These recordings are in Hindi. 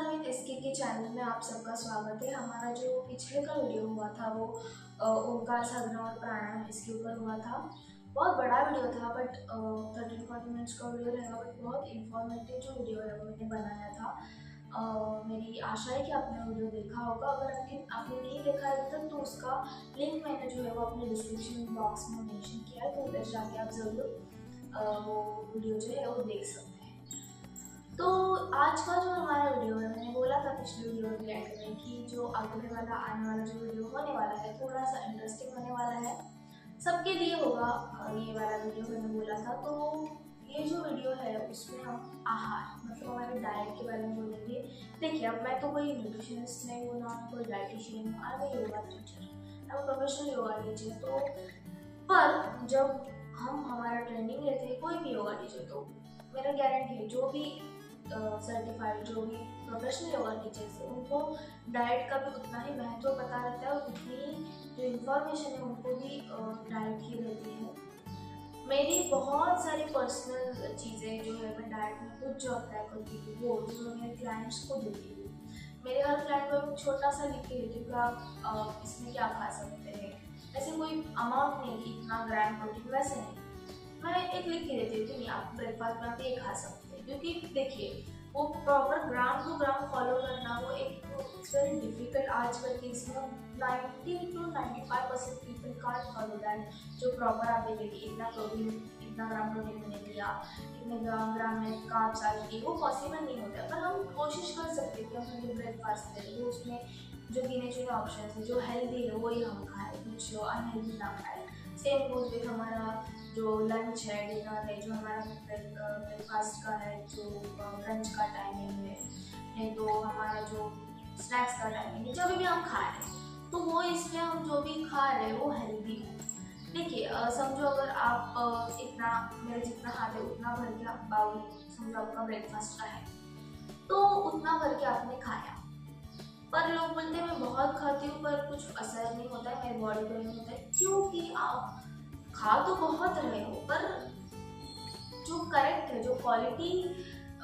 विद एसके के चैनल में आप सबका स्वागत है। हमारा जो पिछले का वीडियो हुआ था वो ओंकार साधना और प्राणायाम इसके ऊपर हुआ था। बहुत बड़ा वीडियो था बट 13-14 मिनट्स का वीडियो रहेगा, बट बहुत इंफॉर्मेटिव जो वीडियो है वो मैंने बनाया था। मेरी आशा है कि आपने वीडियो देखा होगा। अगर आपने नहीं देखा है तक तो उसका लिंक मैंने जो है वो अपने डिस्क्रिप्शन बॉक्स में मेंशन किया है, तो उधर जाके आप ज़रूर वो वीडियो जो है वो देख सकते हैं। तो आज का जो हमारा वीडियो है, मैंने बोला था पिछले वीडियो के एंड में कि जो आगे वाला आने वाला जो वीडियो होने वाला है थोड़ा सा इंटरेस्टिंग होने वाला है, सबके लिए होगा। ये वाला वीडियो मैंने बोला था। तो ये जो वीडियो है उसमें हम आहार मतलब हमारे डाइट के बारे में बोलेंगे। देखिए, अब मैं तो कोई न्यूट्रिशनिस्ट नहीं हूँ, ना कोई डाइटिशियन हूँ, I am yoga teacher, I am professional yoga teacher. तो पर जब हम हमारा ट्रेनिंग लेते हैं कोई भी योगा टीचर, तो मेरा गारंटी है जो भी सर्टिफाइड जो भी प्रोफेशनल योगा टीचर्स है उनको डाइट का भी उतना ही महत्व पता रहता है और उतनी जो इन्फॉर्मेशन है उनको भी डाइट की रहती है। मेरी बहुत सारी पर्सनल चीज़ें जो है मैं डाइट में खुद जो अप्लाई करती हूँ वो जो मेरे क्लाइंट्स को देती हूँ। मेरे हर क्लाइंट को छोटा सा लिख के देती हूँ कि आप इसमें क्या खा सकते हैं। ऐसे कोई अमाउंट नहीं कि इतना ग्राम प्रोटीन, वैसे नहीं। मैं एक लिख के देती हूँ कि नहीं, आप ब्रेकफास्ट में आप ये खा सकते हैं। क्योंकि देखिए, वो proper gram to gram follow करना वो एक इट्स वेरी डिफिकल्ट। आजकल के इसमें 90 to 95% people can't follow that. जो प्रॉपर आप देखेंगे इतना प्रोटीन, इतना ग्राम प्रोटीन मैंने लिया, इतने ग्राम में कार्ब्स ऐड किए, वो पॉसिबल नहीं होता। पर हम कोशिश कर सकते हैं कि हम जो ब्रेकफास्ट करें वो उसमें जो गिने चुने ऑप्शन है जो हेल्दी है वही हम खाएं, कुछ अनहेल्दी ना खाएं। सेम गोज विथ हमारा जो लंच है, डिनर है, जो हमारा ब्रेकफास्ट का है, जो लंच का टाइमिंग है, नहीं तो हमारा जो स्नैक्स का टाइमिंग है, जब भी हम खा रहे हैं तो वो इसमें हम जो भी खा रहे हैं वो हेल्दी हो। देखिए, समझो अगर आप इतना मेरे जितना खाते उतना भर के आप बाउल समझो आपका ब्रेकफास्ट का है, तो उतना भर के आपने खाया। पर लोग बोलते हैं मैं बहुत खाती हूँ पर कुछ असर नहीं होता है, मेरी बॉडी पर नहीं होता है। क्योंकि आप खा तो बहुत रहे हो पर जो करेक्ट है, जो क्वालिटी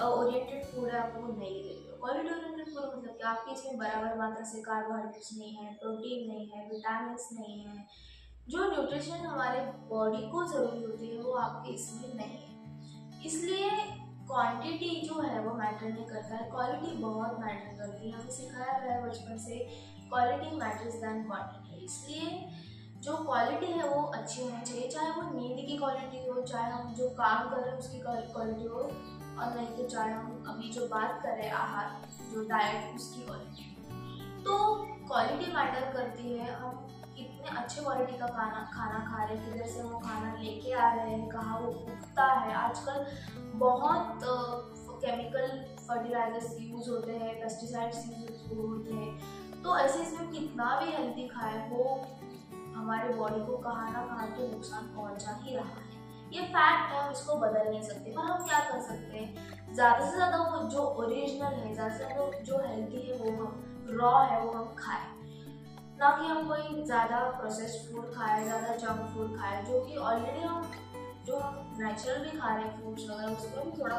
ओरिएंटेड फूड है आप वो नहीं ले रहे हो। क्वालिटी ओरिएंटेड फूड मतलब कि आपके इसमें बराबर मात्रा से कार्बोहाइड्रेट्स नहीं है, प्रोटीन नहीं है, विटामिन नहीं है, जो न्यूट्रिशन हमारे बॉडी को जरूरी होती है वो आपके इसमें नहीं है। इसलिए क्वांटिटी जो है वो मैटर नहीं करता है, क्वालिटी बहुत मैटर करती है। हमें सिखाया गया है बचपन से क्वालिटी मैटर्स दैन क्वांटिटी। इसलिए जो क्वालिटी है वो अच्छी होनी चाहिए, चाहे वो नींद की क्वालिटी हो, चाहे हम जो काम कर रहे हैं उसकी क्वालिटी हो, और नहीं तो चाहे हम अभी जो बात कर रहे हैं आहार जो डाइट उसकी क्वालिटी। तो क्वालिटी मैटर करती है। हम कितने अच्छे क्वालिटी का खाना खा रहे हैं, किधर से वो खाना लेके आ रहे हैं, कहाँ वो उगता है। आजकल बहुत केमिकल फर्टिलाइजर्स यूज होते हैं, पेस्टिसाइड्स यूज होते हैं। तो ऐसे इसमें कितना भी हेल्दी खाए वो हमारे बॉडी को कहाँ ना कहाँ तो नुकसान पहुंचा ही रहा है। ये फैक्ट है, हम इसको बदल नहीं सकते। पर हम क्या कर सकते हैं, ज़्यादा से ज़्यादा वो जो ओरिजिनल है, ज़्यादा से ज़्यादा जो हेल्दी है वो हम रॉ है वो हम खाएं, ना कि हम कोई ज़्यादा प्रोसेस्ड फूड खाएं, ज़्यादा जंक फूड खाएं। जो कि ऑलरेडी हम जो हम नेचुरल भी खा रहे हैं फ्रूट्स वगैरह, उसमें भी थोड़ा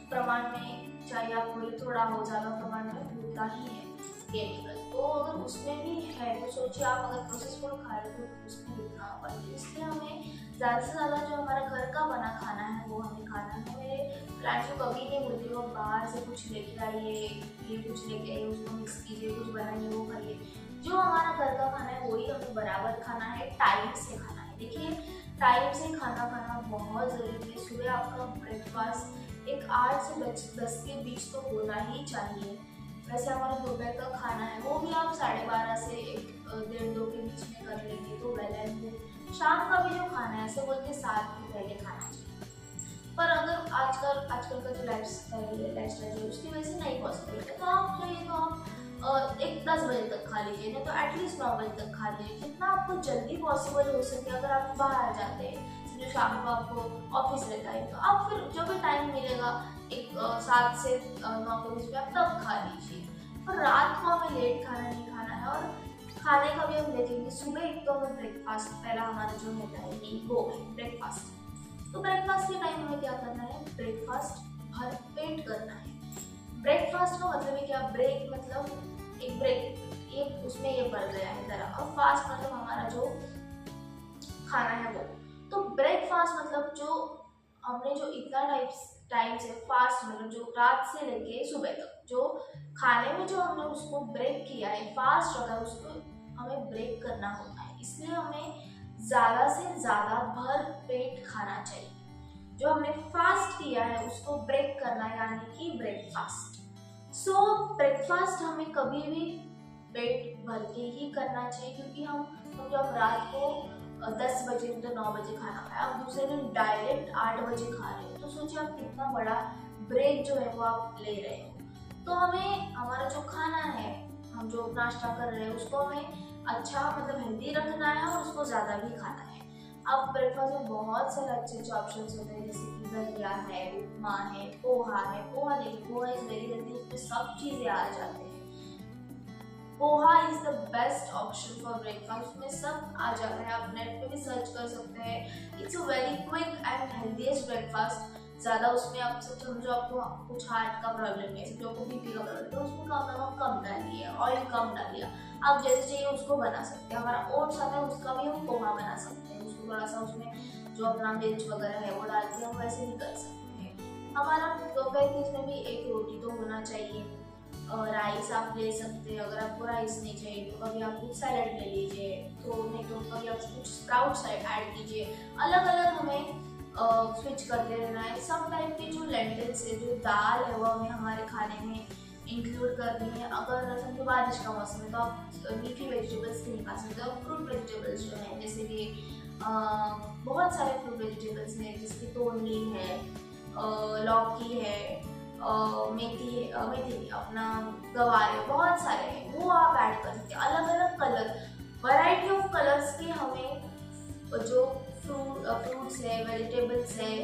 प्रमाण में, चाहे आपको ये थोड़ा हो ज़्यादा प्रमाण में होता ही है केमिकल। तो अगर उसमें भी है तो सोचिए आप अगर प्रोसेस फूड खा रहे हो तो उसमें कितना होगा। इसलिए हमें ज़्यादा से ज़्यादा जो हमारा घर का बना खाना है वो हमें खाना है। मेरे क्लाइंट्स को कभी नहीं बोलती वो बाहर से कुछ लेके आइए, ये कुछ लेके आइए, उसको मिक्स कीजिए, कुछ बनाइए वो खाइए। जो हमारा घर का खाना है वही हमें बराबर खाना है, टाइम से खाना है। देखिए, टाइम से खाना खाना बहुत ज़रूरी है। सुबह आपका ब्रेकफास्ट एक 8 से 10 के बीच तो होना ही चाहिए। वैसे हमारा दोपहर का खाना है वो भी आप 12:30 से 1-1:30-2 के बीच में कर लेंगे तो वेल एंड गुड। शाम का भी जो खाना है ऐसे बोलते 7 के पहले खाना चाहिए। पर अगर आजकल का जो लाइफस्टाइल है उसकी वजह से नहीं पॉसिबल है, तो आप चाहिए तो आप एक 10 बजे तक खा लीजिए, नहीं तो एटलीस्ट 9 बजे तक खा लीजिए, जितना आपको जल्दी पॉसिबल हो सके। अगर आप बाहर जाते हैं, जो शाम को आपको ऑफिस रहता है, तो आप फिर जब भी टाइम मिलेगा एक 7 से 9 के बीच में आप तब खा लीजिए। पर रात को हमें लेट खाना नहीं खाना है। और खाने का भी हम देखेंगे, सुबह एक तो हमें ब्रेकफास्ट पहला हमारा जो होता है वो है ब्रेकफास्ट। तो ब्रेकफास्ट के टाइम हमें क्या करना है, ब्रेकफास्ट भर पेट करना है। ब्रेकफास्ट का मतलब है क्या, ब्रेक मतलब एक ब्रेक, एक उसमें ये बढ़ गया है तरह, और फास्ट मतलब हमारा जो खाना है वो। तो ब्रेकफास्ट मतलब जो हमने जो इतना टाइम से फास्ट मतलब जो रात से लेके सुबह तक जो खाने में जो हमने उसको ब्रेक किया है, फास्ट रखा है, उसको हमें ब्रेक करना होता है। इसलिए हमें ज़्यादा से ज़्यादा भर पेट खाना चाहिए। जो हमने फास्ट किया है उसको ब्रेक करना, यानी कि ब्रेकफास्ट। सो ब्रेकफास्ट हमें कभी भी पेट भर के ही करना चाहिए, क्योंकि हम जब रात को 10 बजे तो 9 बजे खाना खाया, आप दूसरे दिन डायरेक्ट 8 बजे खा रहे हो, तो सोचिए आप कितना बड़ा ब्रेक जो है वो आप ले रहे हो। तो हमें हमारा जो खाना है, हम जो नाश्ता कर रहे हैं उसको हमें अच्छा मतलब हेल्दी रखना है और उसको ज़्यादा भी खाना है। अब ब्रेकफास्ट में बहुत सारे अच्छे अच्छे ऑप्शन होते हैं, जैसे कि दलिया है, उपमा है, पोहा है। पोहा देखिए, पोहा इज वेरी हेल्दी, उसमें सब चीज़ें आ जाते हैं। Poha is the best option for breakfast, में सब आ जाता है, आप नेट पे भी सर्च कर सकते हैं। It's a very quick and healthiest breakfast. ज़्यादा उसमें आप समझो आपको कुछ हार्ट का प्रॉब्लम है, समझो आपको बीपी का प्रॉब्लम है, तो उसमें नमक कम डालिए, ऑयल कम डालिए, आप जैसे चाहिए उसको बना सकते हैं। हमारा ओट्स आता है, उसका भी हम पोहा बना सकते हैं, उसको थोड़ा सा उसमें जो अपना मिर्च वगैरह है वो डाल के हम वैसे भी कर सकते हैं। हमारा दोपहर के इसमें भी एक रोटी तो होना चाहिए। राइस आप ले सकते हैं, अगर आपको राइस नहीं चाहिए तो कभी आप कुछ सैलड ले लीजिए, तो नहीं तो कभी आप कुछ स्प्राउट्स ऐड कीजिए। अलग अलग हमें स्विच करते रहना है। सब टाइप के जो लेंटिल्स है, जो दाल है, वो हमें हमारे खाने में इंक्लूड करनी है। अगर समझो बारिश का मौसम है तो आप लीफी वेजिटेबल्स नहीं खा सकते, और फ्रूट वेजिटेबल्स जो है जैसे कि बहुत सारे फ्रूट वेजिटेबल्स हैं, जैसे कि तोरई है, लौकी है, मेथी अपना गवार है, बहुत सारे हैं, वो आप ऐड कर सकते हैं। अलग अलग कलर, वैरायटी ऑफ कलर्स के हमें जो फ्रूट्स है, वेजिटेबल्स है,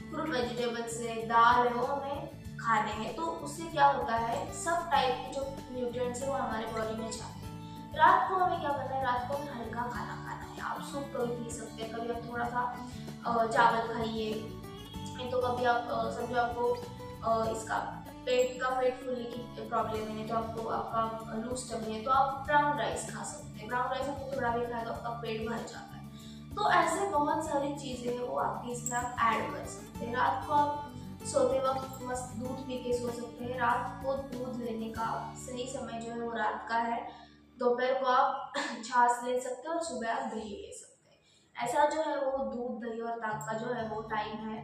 फ्रूट वेजिटेबल्स है, दाल है, वो हमें खाने हैं। तो उससे क्या होता है, सब टाइप के जो न्यूट्रिएंट्स है वो हमारे बॉडी में जाते हैं। रात को हमें क्या करना है, रात को हमें हल्का खाना खाना है। आप सूप कभी पी सकते हैं, कभी आप थोड़ा सा चावल खाइए, नहीं तो कभी आप समझो आपको इसका पेट का पेट फूलने की प्रॉब्लम है, तो आपको आपका लूज टमी है, तो आप ब्राउन राइस खा सकते हैं। ब्राउन राइस आपको थोड़ा भी खाए तो आपका पेट भर जाता है। तो ऐसे बहुत सारी चीज़ें हैं वो आपके इसमें आप ऐड कर सकते हैं। रात को आप सोते वक्त मस्त दूध पी के सो सकते हैं। रात को दूध लेने का सही समय जो है वो रात का है। दोपहर को आप छाछ ले सकते हैं और सुबह आप दही ले सकते हैं। ऐसा जो है वो दूध, दही और ताक का जो है वो टाइम है।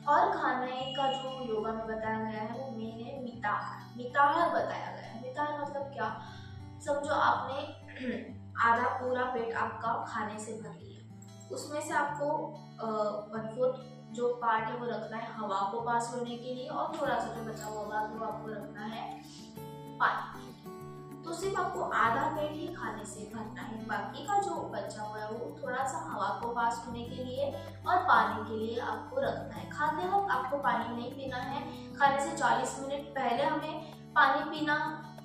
और खाने का जो योगा में बताया गया है वो मेन है मिताहार। मिताहार बताया गया है। मिताहार मतलब क्या, समझो आपने आधा पूरा पेट आपका खाने से भर लिया, उसमें से आपको 1/4 जो पार्ट है वो रखना है हवा को पास होने के लिए, और थोड़ा सा जो बचा हुआ भाग वो आपको रखना है पानी के लिए। तो सिर्फ आपको आधा पेट ही खाने से भरना है, बाकी का जो बचा हुआ है वो थोड़ा सा हवा को पास होने के लिए और पानी के लिए आपको रखना है। खाते वक्त आपको पानी नहीं पीना है, खाने से 40 मिनट पहले हमें पानी पीना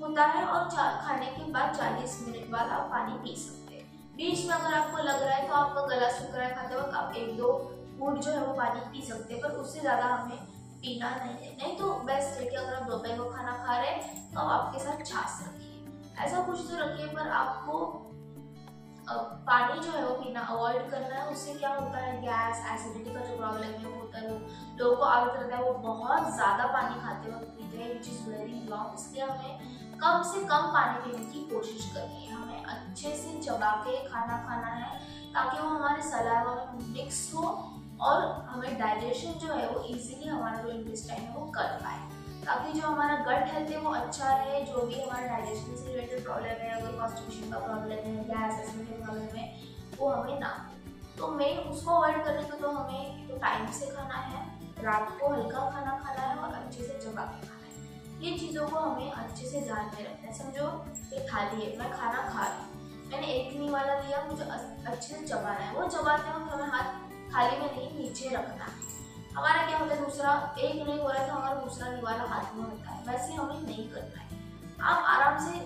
होता है, और खाने के बाद 40 मिनट बाद आप पानी पी सकते हैं। बीच में अगर आपको लग रहा है तो आपका गला सूख रहा है खाते वक्त, आप 1-2 घूंट जो है वो पानी पी सकते हैं, पर उससे ज़्यादा हमें पीना नहीं है। नहीं तो बेस्ट है कि अगर आप दोपहर को खाना खा रहे हैं तो आप आपके साथ छाछ रखिए, ऐसा कुछ तो रखिए, पर आपको पानी जो है वो पीना अवॉइड करना है। उससे क्या होता है, गैस, एसिडिटी का जो प्रॉब्लम है वो होता है, वो लोगों को आदत रहता है वो बहुत ज़्यादा पानी खाते वक्त पीते हैं, विच इज़ वेरी रॉन्ग। इसलिए हमें कम से कम पानी पीने की कोशिश करनी है। हमें अच्छे से चबा के खाना खाना है, ताकि वो हमारे सलाइवा में मिक्स हो और हमें डाइजेशन जो है वो इजीली हमारा जो इंटेस्टाइन है वो कर पाए, ताकि जो हमारा गट हेल्थ है वो अच्छा रहे। जो भी हमारा डाइजेशन से रिलेटेड प्रॉब्लम है, अगर कॉन्स्टिपेशन का प्रॉब्लम है, गैस एसिडिटी का प्रॉब्लम है, वो हमें ना हो। तो मेन उसको अवॉइड करने को तो हमें तो टाइम से खाना है, रात को हल्का खाना खाना है और अच्छे से चबा के खाना है। ये चीज़ों को हमें अच्छे से ध्यान में रखना है। समझो एक थाली है, मैं खाना खा रही हूँ, मैंने एक नहीं वाला लिया, मुझे अच्छे से चबाना है। वो चबाते वक्त हमें हाथ थाली में नहीं, नीचे रखना है। हमारा क्या होता है, दूसरा एक नहीं हो रहा है तो हमारा दूसरा निवाला हाथ में होता है, वैसे हमें नहीं करना है। आप आराम से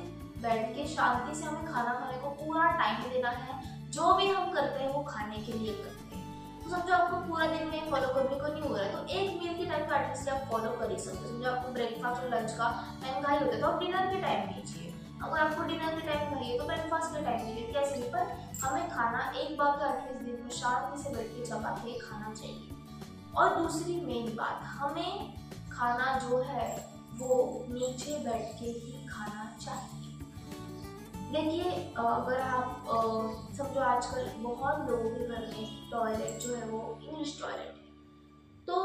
बैठ के शांति से हमें खाना खाने को पूरा टाइम देना है। जो भी हम करते हैं वो खाने के लिए करते हैं। तो समझो आपको पूरा दिन में फॉलो करने को नहीं हो रहा है, तो एक मील के टाइम का एटलीस्ट आप फॉलो कर ही सकते हो। समझो आपको ब्रेकफास्ट और लंच का टाइम का ही होता है, तो आप डिनर के टाइम कीजिए। अगर आपको डिनर के टाइम चाहिए तो ब्रेकफास्ट के टाइम कीजिए। कैसे? पर हमें खाना एक बार तो एटलीस्ट दिन में शांति से बैठ के चबा के खाना चाहिए। और दूसरी मेन बात, हमें खाना जो है वो नीचे बैठ के ही खाना चाहिए। देखिए अगर आप समझो आजकल बहुत लोगों के घर में टॉयलेट जो है वो इंग्लिश टॉयलेट है, तो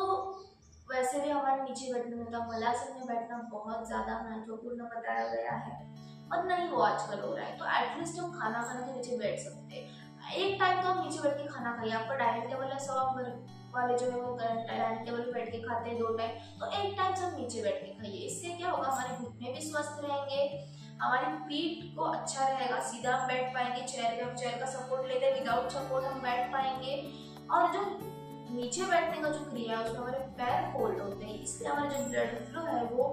वैसे भी हमारे नीचे बैठने में मलासन में बैठना बहुत ज़्यादा महत्वपूर्ण बताया गया है और नहीं वो आजकल हो रहा है। तो एटलीस्ट हम खाना खाने के नीचे बैठ सकते हैं। एक टाइम तो आप नीचे बैठ के खाना खाइए। आपका डाइनिंग टेबल है, सब आप घर वाले जो है वो डाइनिंग टेबल पे बैठ के खाते हैं 2 टाइम, तो एक टाइम सब नीचे बैठ के खाइए। इससे क्या होगा, हमारे घुटने भी स्वस्थ रहेंगे, हमारी पीठ को अच्छा रहेगा, सीधा हम बैठ पाएंगे। चेयर पे हम चेयर का सपोर्ट लेते हैं, विदाउट सपोर्ट हम बैठ पाएंगे। और जो नीचे बैठने का जो क्रिया है उसमें हमारे पैर फोल्ड होते हैं, इसलिए हमारा जो ब्लड फ्लो है वो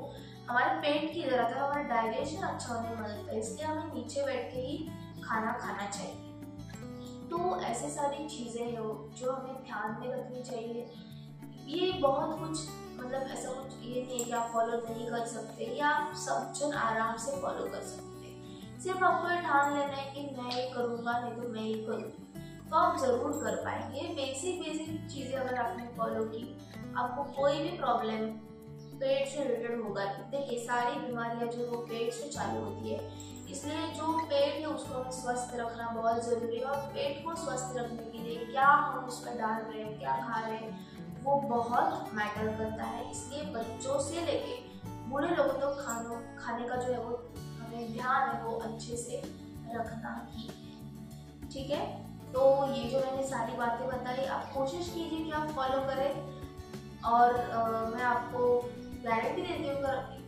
हमारे पेट की तरफ है, हमारा डाइजेशन अच्छा होने में मदद करता है। इसलिए हमें नीचे बैठ के ही खाना खाना चाहिए। तो ऐसे सारी चीज़ें हैं जो हमें ध्यान में रखनी चाहिए। ये बहुत कुछ मतलब ऐसा कुछ ये नहीं है कि आप फॉलो नहीं कर सकते, या आप सब जन आराम से फॉलो कर सकते हैं। सिर्फ आपको ये ठान लेना है कि मैं ये करूँगा, नहीं तो मैं ये करूँगी, तो आप ज़रूर कर पाएंगे। बेसिक चीज़ें अगर आपने फॉलो की, आपको कोई भी प्रॉब्लम पेट से रिलेटेड होगा। देखिए सारी बीमारियां जो वो पेट से चालू होती है, इसलिए जो पेट है उसको हमें स्वस्थ रखना बहुत ज़रूरी है। और पेट को स्वस्थ रखने के लिए क्या हम उसमें डाल रहे हैं, क्या खा रहे हैं, वो बहुत मैटर करता है। इसलिए बच्चों से लेके बूढ़े लोगों तक खाने का जो है वो हमें ध्यान है वो अच्छे से रखना ही है। ठीक है, तो ये जो मैंने सारी बातें बताई, आप कोशिश कीजिए कि आप फॉलो करें। और मैं आपको गारंटी देती हूँ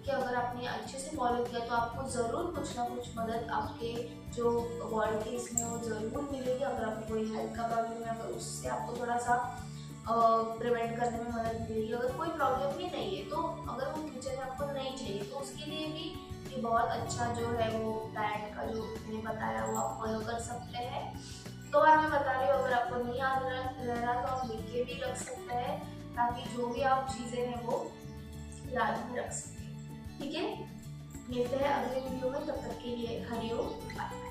कि अगर आपने अच्छे से फॉलो किया तो आपको ज़रूर कुछ ना कुछ मदद आपके जो बॉडी के इसमें वो ज़रूर मिलेगी। अगर आपको कोई हेल्थ का प्रॉब्लम है, अगर उससे आपको थोड़ा सा प्रिवेंट करने में मदद मिलेगी। अगर कोई प्रॉब्लम भी नहीं है, तो अगर वो फ्यूचर में आपको नहीं चाहिए, तो उसके लिए भी ये बहुत अच्छा जो है वो डाइट का जो मैंने बताया वो आप फॉलो कर सकते हैं। तो मैं बता रही हूँ, अगर आपको नहीं याद रह रहा तो आप लिख के भी रख सकते हैं, ताकि जो भी आप चीज़ें हैं वो याद में रख सकें। ठीक है, मिलते हैं अगले वीडियो में, तब तक के लिए हरिओम, बाय।